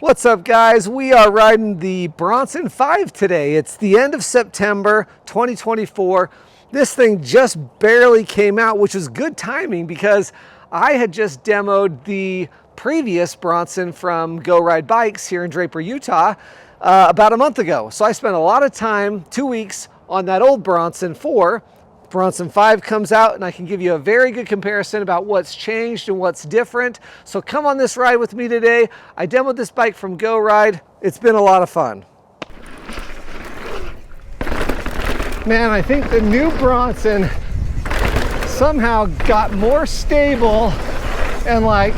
What's up, guys? We are riding the Bronson 5 today. It's the end of September 2024. This thing just barely came out, which was good timing because I had just demoed the previous Bronson from Go Ride Bikes here in Draper, Utah, about a month ago. So I spent a lot of time, 2 weeks, on that old Bronson 4. Bronson 5 comes out and I can give you a very good comparison about what's changed and what's different. So come on this ride with me today. I demoed this bike from Go Ride. It's been a lot of fun. Man, I think the new Bronson somehow got more stable and like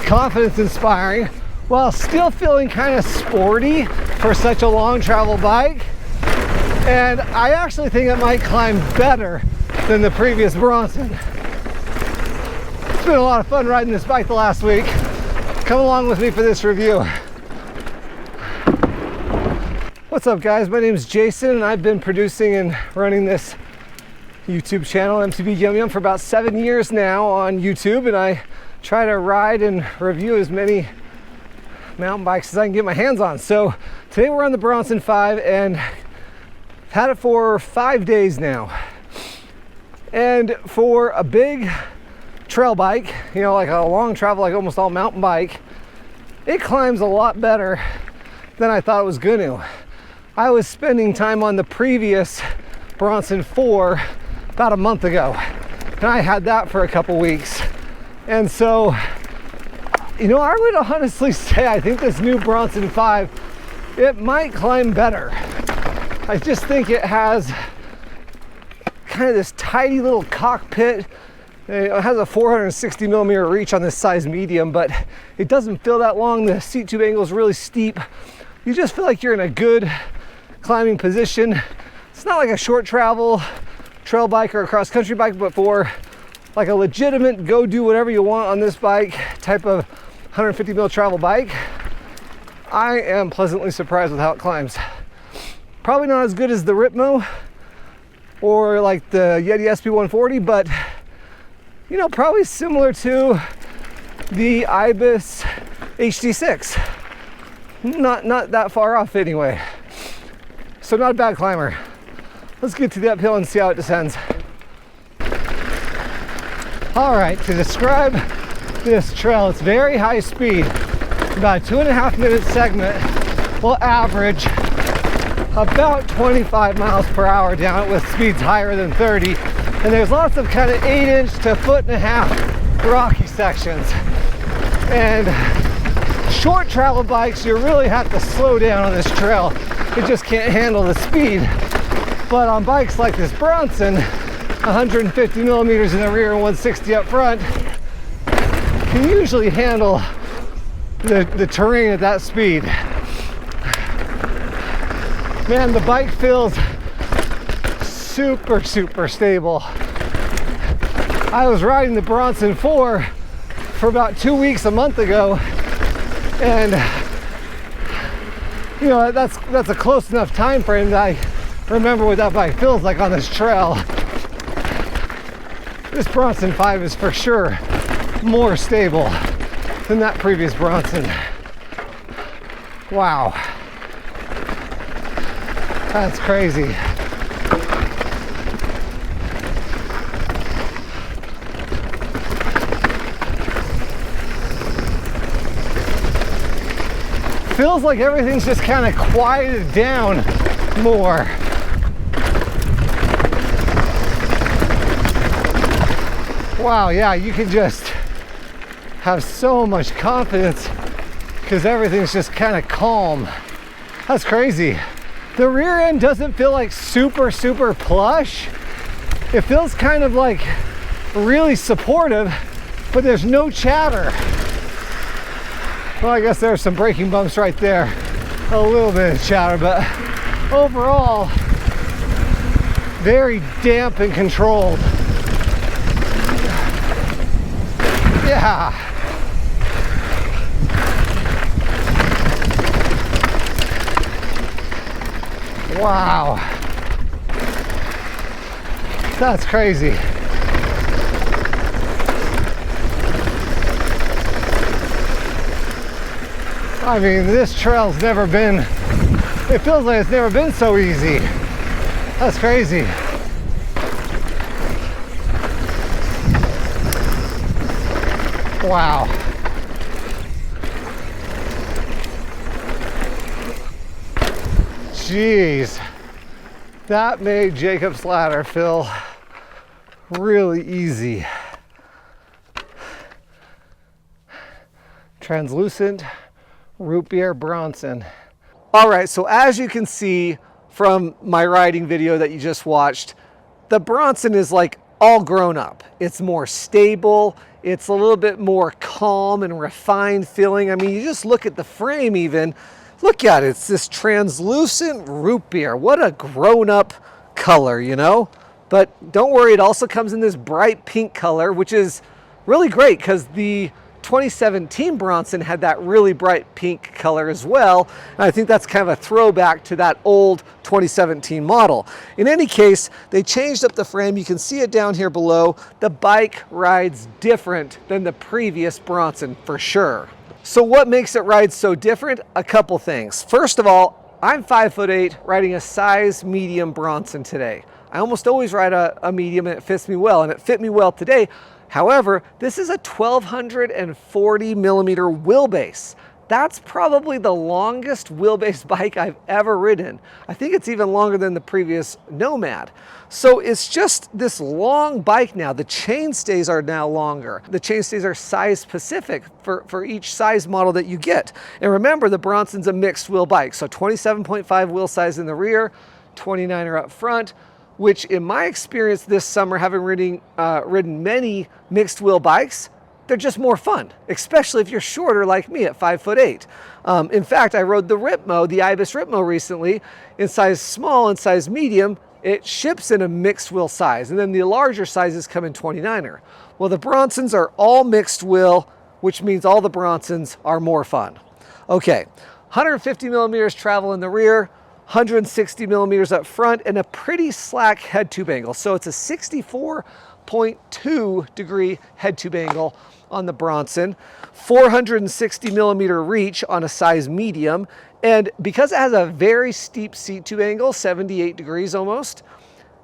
confidence inspiring while still feeling kind of sporty for such a long travel bike. And I actually think it might climb better than the previous Bronson. It's been a lot of fun riding this bike the last week. Come along with me for this review. What's up, guys? My name is Jason and I've been producing and running this YouTube channel, MTB Yum Yum, for about 7 years now on YouTube, and I try to ride and review as many mountain bikes as I can get my hands on. So today we're on the Bronson 5 and had it for 5 days now. And for a big trail bike, you know, like a long travel, like almost all mountain bike, it climbs a lot better than I thought it was going to. I was spending time on the previous Bronson 4 about a month ago, and I had that for a couple weeks. And so, you know, I would honestly say I think this new Bronson 5, it might climb better. I just think it has kind of this tidy little cockpit. It has a 460 millimeter reach on this size medium, but it doesn't feel that long. The seat tube angle is really steep. You just feel like you're in a good climbing position. It's not like a short travel trail bike or a cross country bike, but for like a legitimate go do whatever you want on this bike type of 150 mil travel bike, I am pleasantly surprised with how it climbs. Probably not as good as the Ripmo or like the Yeti SP140, but you know, probably similar to the Ibis HD6. Not that far off anyway. So not a bad climber. Let's get to the uphill and see how it descends. All right, to describe this trail, it's very high speed. About a 2.5 minute segment will average about 25 miles per hour down it with speeds higher than 30. And there's lots of kind of 8-inch to 1.5 foot rocky sections. And short travel bikes, you really have to slow down on this trail. It just can't handle the speed. But on bikes like this Bronson, 150 millimeters in the rear and 160 up front, can usually handle the terrain at that speed. Man, the bike feels super stable. I was riding the Bronson 4 for about 2 weeks a month ago, and you know, that's a close enough time frame that I remember what that bike feels like on this trail. This Bronson 5 is for sure more stable than that previous Bronson. Wow. That's crazy. Feels like everything's just kind of quieted down more. Wow, yeah, you can just have so much confidence because everything's just kind of calm. That's crazy. The rear end doesn't feel like super plush. It feels kind of like really supportive, but there's no chatter. Well, I guess there's some braking bumps right there. A little bit of chatter, but overall, very damp and controlled. Yeah. Wow. That's crazy. I mean, this trail's never been, it feels like it's never been so easy. That's crazy. Wow. Jeez. That made Jacob's ladder feel really easy. Translucent root beer Bronson. All right, so as you can see from my riding video that you just watched, the Bronson is like all grown up. It's more stable. It's a little bit more calm and refined feeling. I mean, you just look at the frame even. Look at it, it's this translucent root beer. What a grown up color, you know? But don't worry, it also comes in this bright pink color, which is really great because the 2017 Bronson had that really bright pink color as well. And I think that's kind of a throwback to that old 2017 model. In any case, they changed up the frame. You can see it down here below. The bike rides different than the previous Bronson for sure. So what makes it ride so different? A couple things. First of all, I'm 5'8", riding a size medium Bronson today. I almost always ride a medium and it fits me well, and it fit me well today. However, this is a 1240 millimeter wheelbase. That's probably the longest wheelbase bike I've ever ridden. I think it's even longer than the previous Nomad. So it's just this long bike now. The chainstays are now longer. The chainstays are size specific for each size model that you get. And remember, the Bronson's a mixed wheel bike. So 27.5 wheel size in the rear, 29er up front, which in my experience this summer, having ridden many mixed wheel bikes, they're just more fun, especially if you're shorter like me at 5'8". In fact, I rode the Ripmo, the Ibis Ripmo recently in size small and size medium. It ships in a mixed wheel size, and then the larger sizes come in 29er. Well, the Bronsons are all mixed wheel, which means all the Bronsons are more fun. Okay, 150 millimeters travel in the rear, 160 millimeters up front, and a pretty slack head tube angle. So it's a 64.2 degree head tube angle on the Bronson, 460 millimeter reach on a size medium. And because it has a very steep seat tube angle, 78 degrees almost,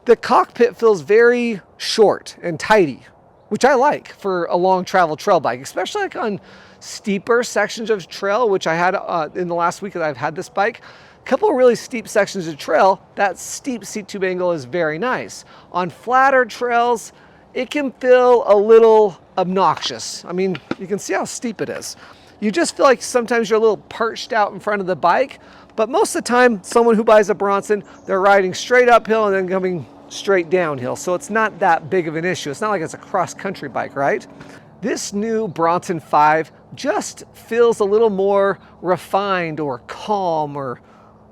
the cockpit feels very short and tidy, which I like for a long travel trail bike, especially like on steeper sections of trail, which I had in the last week that I've had this bike. A couple of really steep sections of trail, that steep seat tube angle is very nice. On flatter trails, it can feel a little obnoxious. I mean, you can see how steep it is. You just feel like sometimes you're a little perched out in front of the bike, but most of the time, someone who buys a Bronson, they're riding straight uphill and then coming straight downhill. So it's not that big of an issue. It's not like it's a cross-country bike, right? This new Bronson 5 just feels a little more refined or calm or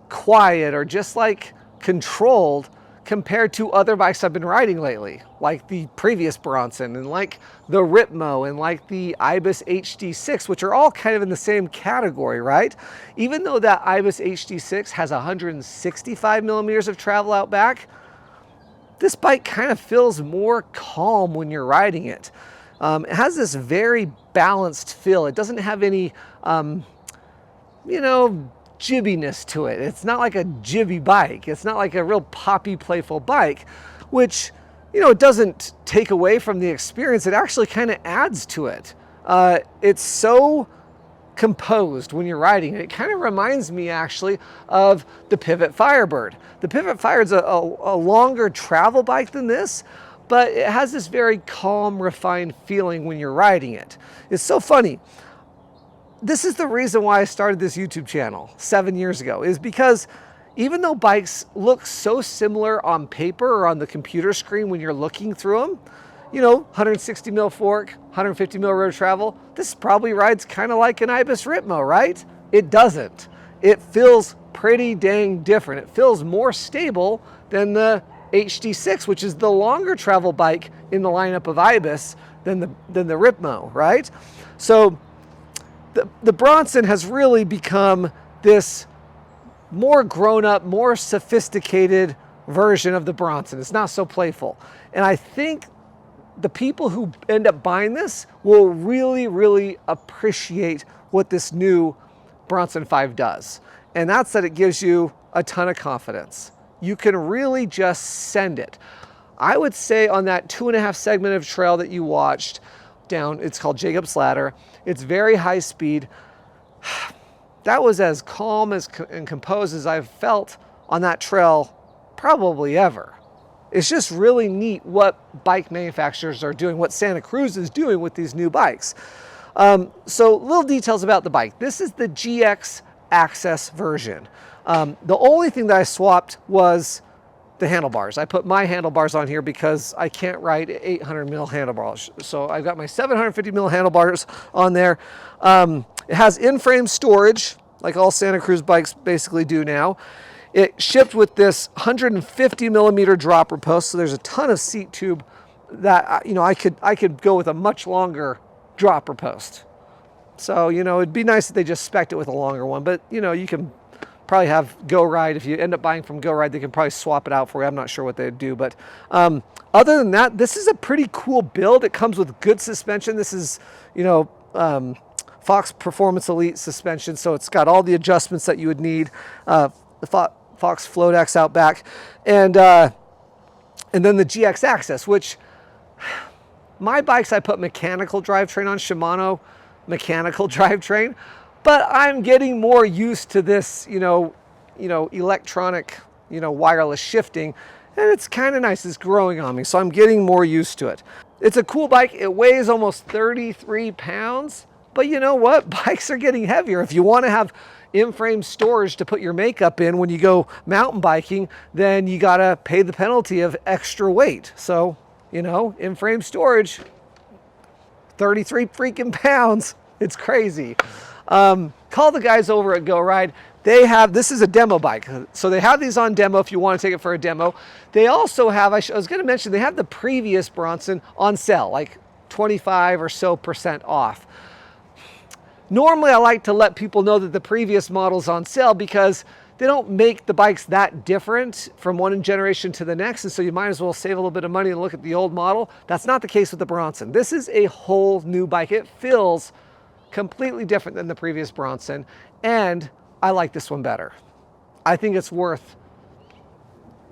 quiet or just like controlled compared to other bikes I've been riding lately, like the previous Bronson and like the Ripmo and like the Ibis HD6, which are all kind of in the same category, right? Even though that Ibis HD6 has 165 millimeters of travel out back, this bike kind of feels more calm when you're riding it. It has this very balanced feel. It doesn't have any, jibbiness to it. It's not like a jibby bike. It's not like a real poppy, playful bike, which, it doesn't take away from the experience. It actually kind of adds to it. It's so composed when you're riding it. It kind of reminds me actually of the Pivot Firebird. The Pivot Firebird's a longer travel bike than this, but it has this very calm, refined feeling when you're riding it. It's so funny. This is the reason why I started this YouTube channel 7 years ago, is because even though bikes look so similar on paper or on the computer screen when you're looking through them, 160 mil fork, 150 mil road travel, this probably rides kind of like an Ibis Ripmo, right? It doesn't. It feels pretty dang different. It feels more stable than the HD6, which is the longer travel bike in the lineup of Ibis than the Ripmo, right? So the Bronson has really become this more grown-up, more sophisticated version of the Bronson. It's not so playful. And I think the people who end up buying this will really, really appreciate what this new Bronson 5 does. And that's that it gives you a ton of confidence. You can really just send it. I would say on that 2.5 segment of trail that you watched down, it's called Jacob's Ladder. It's very high speed. That was as calm and composed as I've felt on that trail probably ever. It's just really neat what bike manufacturers are doing, what Santa Cruz is doing with these new bikes. So little details about the bike. This is the GX Access version. The only thing that I swapped was the handlebars. I put my handlebars on here because I can't ride 800 mil handlebars. So I've got my 750 mil handlebars on there. It has in-frame storage, like all Santa Cruz bikes basically do now. It shipped with this 150 millimeter dropper post, so there's a ton of seat tube that, you know, I could go with a much longer dropper post. So, you know, it'd be nice if they just spec'd it with a longer one, but, you know, you can probably have Go Ride. If you end up buying from Go Ride, they can probably swap it out for you. I'm not sure what they'd do, but other than that, this is a pretty cool build. It comes with good suspension. This is, you know, Fox Performance Elite suspension, so it's got all the adjustments that you would need. The Fox Floatex out back, and then the GX Access, which my bikes I put mechanical drivetrain on, Shimano mechanical drivetrain, but I'm getting more used to this, you know, electronic, you know, wireless shifting, and it's kind of nice. It's growing on me, so I'm getting more used to it. It's a cool bike. It weighs almost 33 pounds, but you know what? Bikes are getting heavier. If you want to have in-frame storage to put your makeup in when you go mountain biking, then you gotta pay the penalty of extra weight. So, you know, in-frame storage, 33 freaking pounds. It's crazy. Call the guys over at Go Ride. They have, this is a demo bike. So they have these on demo if you want to take it for a demo. They also have, I was going to mention, they have the previous Bronson on sale, like 25% or so off. Normally, I like to let people know that the previous model's on sale because they don't make the bikes that different from one generation to the next, and so you might as well save a little bit of money and look at the old model. That's not the case with the Bronson. This is a whole new bike. It feels completely different than the previous Bronson, and I like this one better. I think it's worth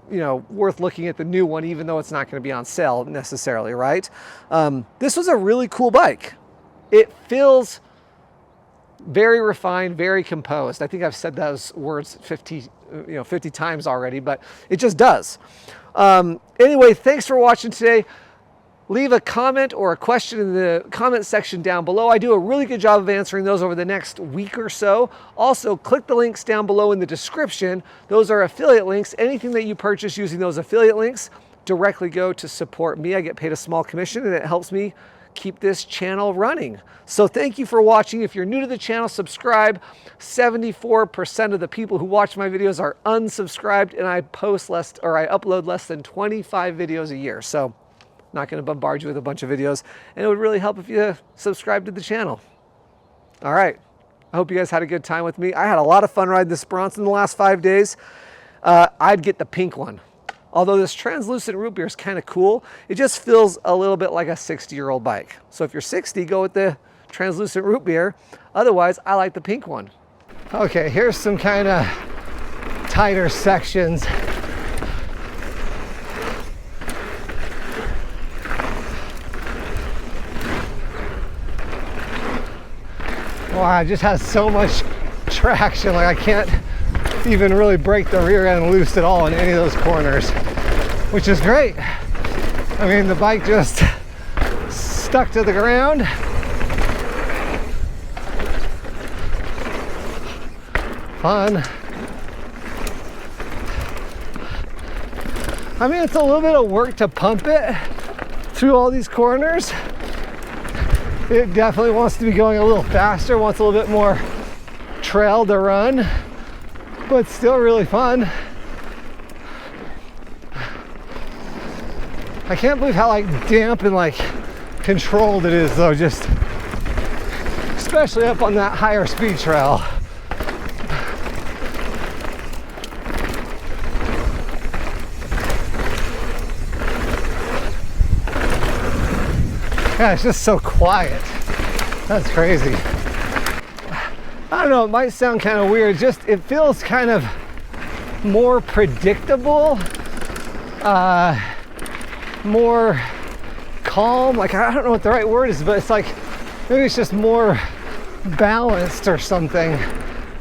looking at the new one, even though it's not going to be on sale necessarily, right? This was a really cool bike. It feels very refined, very composed. I think I've said those words 50 times already, but it just does. Anyway, thanks for watching today. Leave a comment or a question in the comment section down below. I do a really good job of answering those over the next week or so. Also, click the links down below in the description. Those are affiliate links. Anything that you purchase using those affiliate links directly go to support me. I get paid a small commission, and it helps me keep this channel running. So thank you for watching. If you're new to the channel, subscribe. 74% of the people who watch my videos are unsubscribed, and I upload less than 25 videos a year. So not going to bombard you with a bunch of videos, and it would really help if you subscribe to the channel. All right. I hope you guys had a good time with me. I had a lot of fun riding this Bronson the last 5 days. I'd get the pink one. Although this translucent root beer is kind of cool, it just feels a little bit like a 60-year-old bike. So if you're 60, go with the translucent root beer. Otherwise, I like the pink one. Okay, here's some kind of tighter sections. Wow, it just has so much traction, like I can't even really break the rear end loose at all in any of those corners, which is great. I mean, the bike just stuck to the ground. Fun. I mean, it's a little bit of work to pump it through all these corners. It definitely wants to be going a little faster, wants a little bit more trail to run, but still really fun. I can't believe how damp and controlled it is though, just especially up on that higher speed trail. Yeah, it's just so quiet. That's crazy. I don't know, it might sound kind of weird, just it feels kind of more predictable, more calm. Like, I don't know what the right word is, but it's like maybe it's just more balanced or something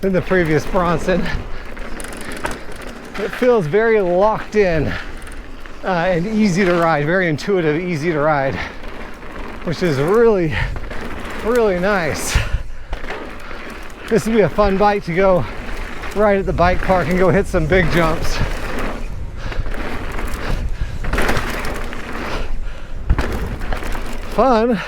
than the previous Bronson. It feels very locked in and easy to ride, very intuitive, easy to ride, which is really, really nice. This would be a fun bike to go ride at the bike park and go hit some big jumps. Fun.